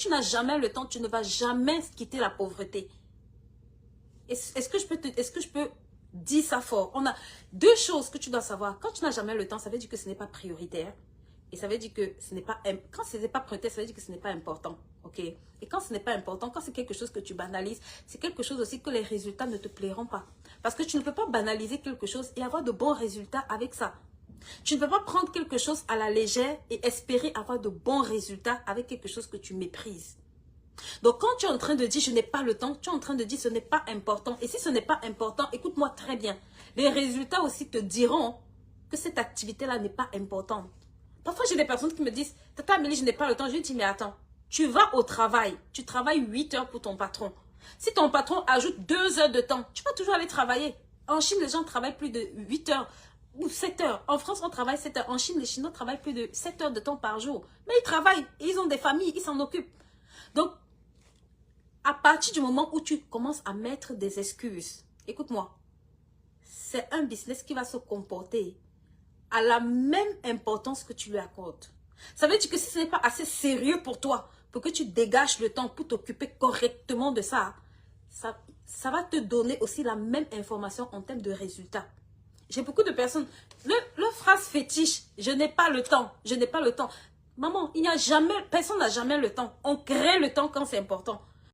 tu n'as jamais le temps, tu ne vas jamais quitter la pauvreté. Est-ce que je peux dire ça fort? On a deux choses que tu dois savoir. Quand tu n'as jamais le temps, ça veut dire que ce n'est pas prioritaire. Et ça veut dire que ce n'est pas... Quand ce n'est pas prioritaire, ça veut dire que ce n'est pas important. Ok? Et quand ce n'est pas important, quand c'est quelque chose que tu banalises, c'est quelque chose aussi que les résultats ne te plairont pas. Parce que tu ne peux pas banaliser quelque chose et avoir de bons résultats avec ça. Tu ne peux pas prendre quelque chose à la légère et espérer avoir de bons résultats avec quelque chose que tu méprises. Donc, quand tu es en train de dire je n'ai pas le temps, tu es en train de dire ce n'est pas important. Et si ce n'est pas important, écoute-moi très bien. Les résultats aussi te diront que cette activité-là n'est pas importante. Parfois, j'ai des personnes qui me disent Tata Amélie, je n'ai pas le temps. Je lui dis mais attends, tu vas au travail. Tu travailles 8 heures pour ton patron. Si ton patron ajoute 2 heures de temps, tu vas toujours aller travailler. En Chine, les gens travaillent plus de 8 heures ou 7 heures. En France, on travaille 7 heures. En Chine, les Chinois travaillent plus de 7 heures de temps par jour. Mais ils travaillent. Et ils ont des familles. Ils s'en occupent. Donc, à partir du moment où tu commences à mettre des excuses, écoute-moi, c'est un business qui va se comporter à la même importance que tu lui accordes. Ça veut dire que si ce n'est pas assez sérieux pour toi, pour que tu dégages le temps pour t'occuper correctement de ça, ça va te donner aussi la même information en termes de résultats. J'ai beaucoup de personnes, leur phrase fétiche, je n'ai pas le temps, je n'ai pas le temps. Maman, personne n'a jamais le temps. On crée le temps quand c'est important.